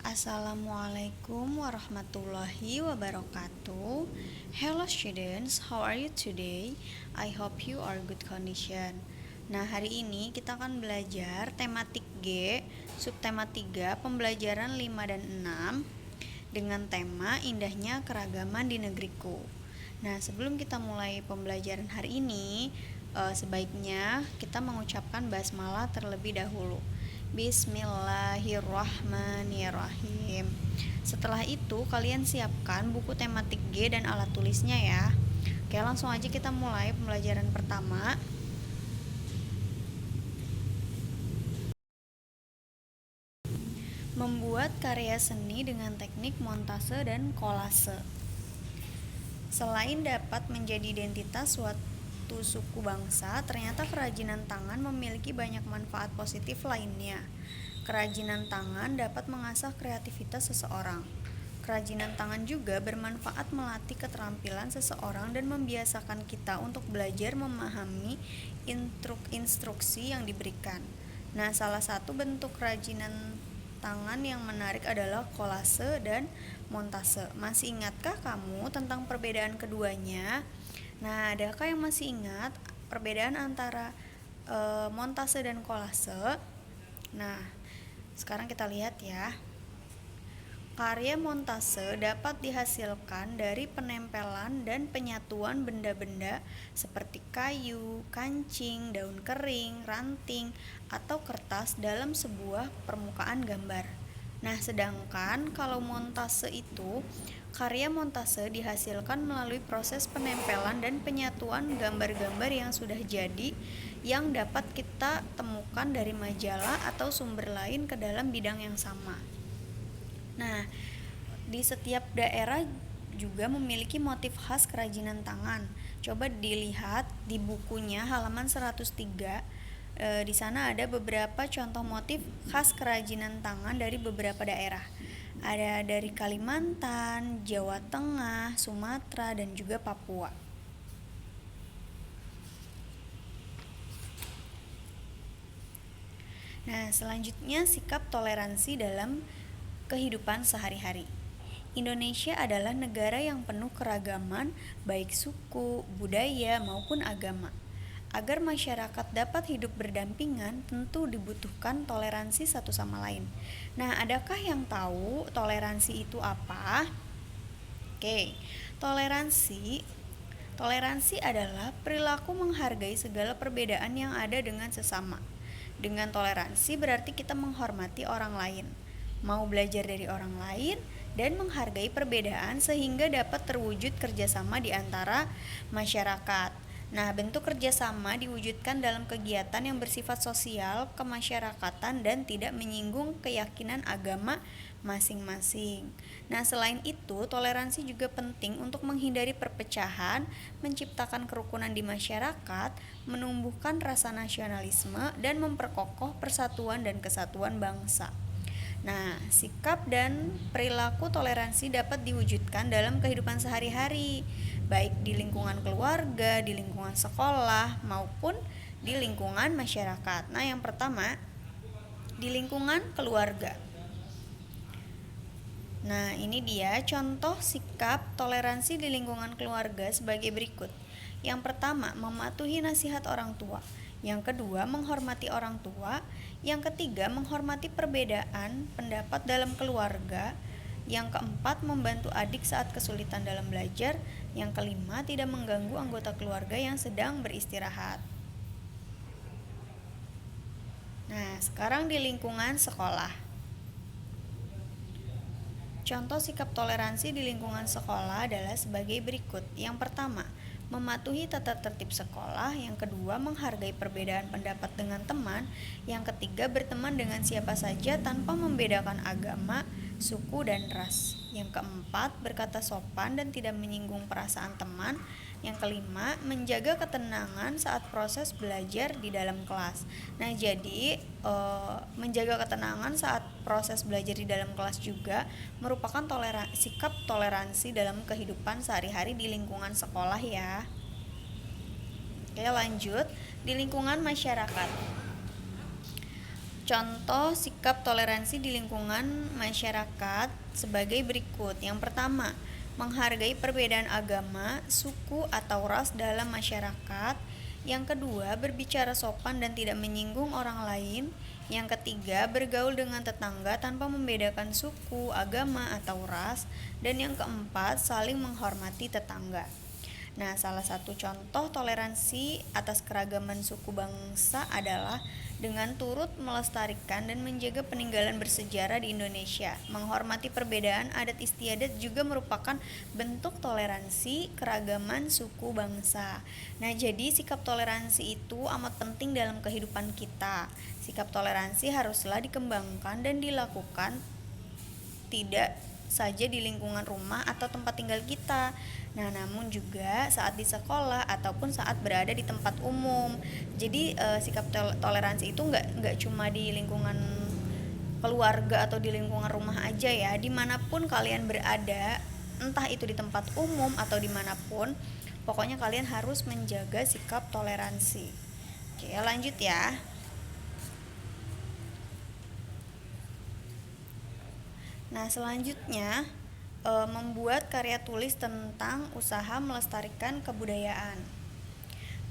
Assalamualaikum warahmatullahi wabarakatuh. Hello students, how are you today? I hope you are good condition. Nah, hari ini kita akan belajar tematik G, subtema 3, pembelajaran 5 dan 6 dengan tema indahnya keragaman di negeriku. Nah, sebelum kita mulai pembelajaran hari ini, sebaiknya kita mengucapkan basmalah terlebih dahulu. Bismillahirrahmanirrahim. Setelah itu, kalian siapkan buku tematik G dan alat tulisnya ya. Oke, langsung aja kita mulai pembelajaran pertama. Membuat karya seni dengan teknik montase dan kolase. Selain dapat menjadi identitas suatu suku bangsa, ternyata kerajinan tangan memiliki banyak manfaat positif lainnya. Kerajinan tangan dapat mengasah kreativitas seseorang. Kerajinan tangan juga bermanfaat melatih keterampilan seseorang dan membiasakan kita untuk belajar memahami instruksi yang diberikan. Nah, salah satu bentuk kerajinan tangan yang menarik adalah kolase dan montase. Masih ingatkah kamu tentang perbedaan keduanya? Nah, adakah yang masih ingat perbedaan antara montase dan kolase? Nah, sekarang kita lihat ya. Karya montase dapat dihasilkan dari penempelan dan penyatuan benda-benda seperti kayu, kancing, daun kering, ranting, atau kertas dalam sebuah permukaan gambar. Nah, sedangkan kalau montase itu, karya montase dihasilkan melalui proses penempelan dan penyatuan gambar-gambar yang sudah jadi yang dapat kita temukan dari majalah atau sumber lain ke dalam bidang yang sama. Nah, di setiap daerah juga memiliki motif khas kerajinan tangan. Coba dilihat di bukunya halaman 103. Di sana ada beberapa contoh motif khas kerajinan tangan dari beberapa daerah. Ada dari Kalimantan, Jawa Tengah, Sumatera, dan juga Papua. Nah, selanjutnya sikap toleransi dalam kehidupan sehari-hari. Indonesia adalah negara yang penuh keragaman, baik suku, budaya, maupun agama. Agar masyarakat dapat hidup berdampingan, tentu dibutuhkan toleransi satu sama lain. Nah, adakah yang tahu toleransi itu apa? Oke, toleransi adalah perilaku menghargai segala perbedaan yang ada dengan sesama. Dengan toleransi berarti kita menghormati orang lain, mau belajar dari orang lain, dan menghargai perbedaan sehingga dapat terwujud kerjasama di antara masyarakat. Nah, bentuk kerjasama diwujudkan dalam kegiatan yang bersifat sosial, kemasyarakatan, dan tidak menyinggung keyakinan agama masing-masing. Nah, selain itu, toleransi juga penting untuk menghindari perpecahan, menciptakan kerukunan di masyarakat, menumbuhkan rasa nasionalisme, dan memperkokoh persatuan dan kesatuan bangsa. Nah, sikap dan perilaku toleransi dapat diwujudkan dalam kehidupan sehari-hari, baik di lingkungan keluarga, di lingkungan sekolah, maupun di lingkungan masyarakat. Nah, yang pertama, di lingkungan keluarga. Nah, ini dia contoh sikap toleransi di lingkungan keluarga sebagai berikut. Yang pertama, mematuhi nasihat orang tua. Yang kedua, menghormati orang tua. Yang ketiga, menghormati perbedaan pendapat dalam keluarga. Yang keempat, membantu adik saat kesulitan dalam belajar. Yang kelima, tidak mengganggu anggota keluarga yang sedang beristirahat. Nah, sekarang di lingkungan sekolah. Contoh sikap toleransi di lingkungan sekolah adalah sebagai berikut. Yang pertama, mematuhi tata tertib sekolah. Yang kedua, menghargai perbedaan pendapat dengan teman. Yang ketiga, berteman dengan siapa saja tanpa membedakan agama, suku, dan ras. Yang keempat, berkata sopan dan tidak menyinggung perasaan teman. Yang kelima, menjaga ketenangan saat proses belajar di dalam kelas. Nah, jadi menjaga ketenangan saat proses belajar di dalam kelas juga merupakan sikap toleransi dalam kehidupan sehari-hari di lingkungan sekolah ya. Oke, lanjut di lingkungan masyarakat. Contoh sikap toleransi di lingkungan masyarakat sebagai berikut. Yang pertama, menghargai perbedaan agama, suku, atau ras dalam masyarakat. Yang kedua, berbicara sopan dan tidak menyinggung orang lain. Yang ketiga, bergaul dengan tetangga tanpa membedakan suku, agama, atau ras. Dan yang keempat, saling menghormati tetangga. Nah, salah satu contoh toleransi atas keragaman suku bangsa adalah dengan turut melestarikan dan menjaga peninggalan bersejarah di Indonesia. Menghormati perbedaan adat istiadat juga merupakan bentuk toleransi keragaman suku bangsa. Nah, jadi sikap toleransi itu amat penting dalam kehidupan kita. Sikap toleransi haruslah dikembangkan dan dilakukan tidak saja di lingkungan rumah atau tempat tinggal kita. Nah, namun juga saat di sekolah ataupun saat berada di tempat umum. Jadi sikap toleransi itu nggak cuma di lingkungan keluarga atau di lingkungan rumah aja ya. Dimanapun kalian berada, entah itu di tempat umum atau dimanapun, pokoknya kalian harus menjaga sikap toleransi. Oke, lanjut ya. Nah, selanjutnya membuat karya tulis tentang usaha melestarikan kebudayaan.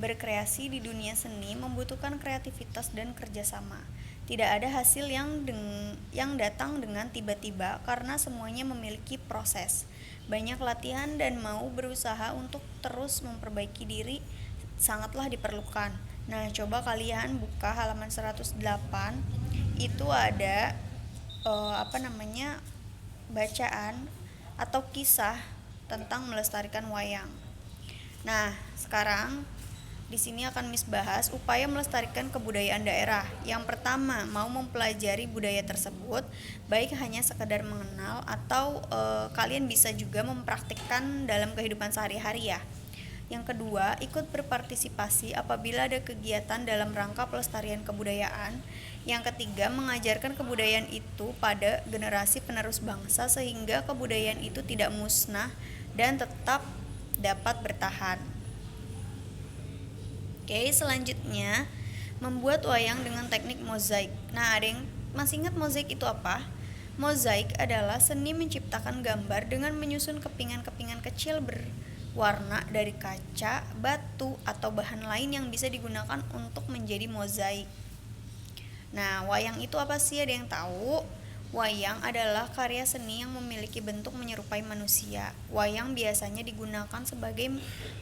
Berkreasi di dunia seni membutuhkan kreativitas dan kerjasama. Tidak ada hasil yang datang dengan tiba-tiba karena semuanya memiliki proses. Banyak latihan dan mau berusaha untuk terus memperbaiki diri sangatlah diperlukan. Nah, coba kalian buka halaman 108. Itu ada bacaan atau kisah tentang melestarikan wayang. Nah, sekarang di sini akan Miss bahas upaya melestarikan kebudayaan daerah. Yang pertama, mau mempelajari budaya tersebut, baik hanya sekedar mengenal atau kalian bisa juga mempraktikkan dalam kehidupan sehari-hari ya. Yang kedua, ikut berpartisipasi apabila ada kegiatan dalam rangka pelestarian kebudayaan. Yang ketiga, mengajarkan kebudayaan itu pada generasi penerus bangsa sehingga kebudayaan itu tidak musnah dan tetap dapat bertahan. Oke, selanjutnya membuat wayang dengan teknik mozaik. Nah, ada yang masih ingat mozaik itu apa? Mozaik adalah seni menciptakan gambar dengan menyusun kepingan-kepingan kecil berwarna dari kaca, batu, atau bahan lain yang bisa digunakan untuk menjadi mozaik. Nah, wayang itu apa sih? Ada yang tahu? Wayang adalah karya seni yang memiliki bentuk menyerupai manusia. Wayang biasanya digunakan sebagai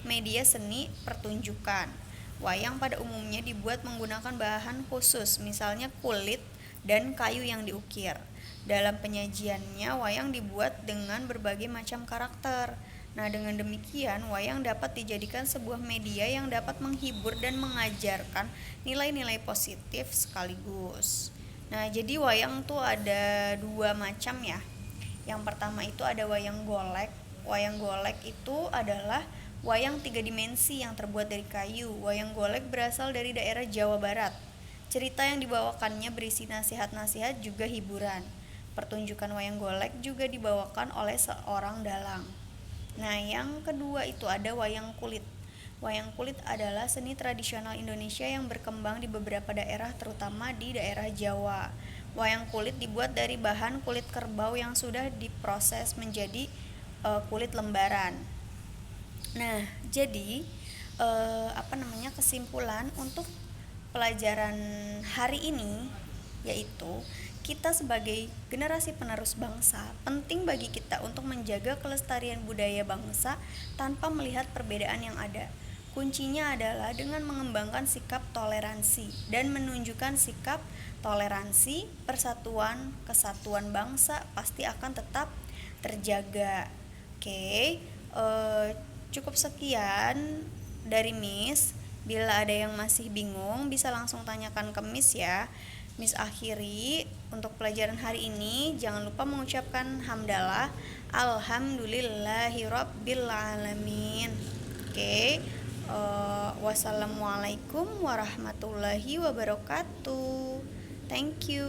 media seni pertunjukan. Wayang pada umumnya dibuat menggunakan bahan khusus, misalnya kulit dan kayu yang diukir. Dalam penyajiannya, wayang dibuat dengan berbagai macam karakter. Nah, dengan demikian, wayang dapat dijadikan sebuah media yang dapat menghibur dan mengajarkan nilai-nilai positif sekaligus. Nah, jadi wayang tuh ada dua macam ya. Yang pertama itu ada wayang golek. Wayang golek itu adalah wayang 3 dimensi yang terbuat dari kayu. Wayang golek berasal dari daerah Jawa Barat. Cerita yang dibawakannya berisi nasihat-nasihat juga hiburan. Pertunjukan wayang golek juga dibawakan oleh seorang dalang. Nah, yang kedua itu ada wayang kulit. Wayang kulit adalah seni tradisional Indonesia yang berkembang di beberapa daerah, terutama di daerah Jawa. Wayang kulit dibuat dari bahan kulit kerbau yang sudah diproses menjadi kulit lembaran. Nah, jadi kesimpulan untuk pelajaran hari ini yaitu kita sebagai generasi penerus bangsa, penting bagi kita untuk menjaga kelestarian budaya bangsa tanpa melihat perbedaan yang ada. Kuncinya adalah dengan mengembangkan sikap toleransi dan menunjukkan sikap toleransi, persatuan, kesatuan bangsa pasti akan tetap terjaga. Oke, cukup sekian dari Miss. Bila ada yang masih bingung, bisa langsung tanyakan ke Miss ya. Miss akhiri untuk pelajaran hari ini. Jangan lupa mengucapkan hamdalah. Alhamdulillahirabbil alamin. Oke. Wassalamualaikum warahmatullahi wabarakatuh. Thank you.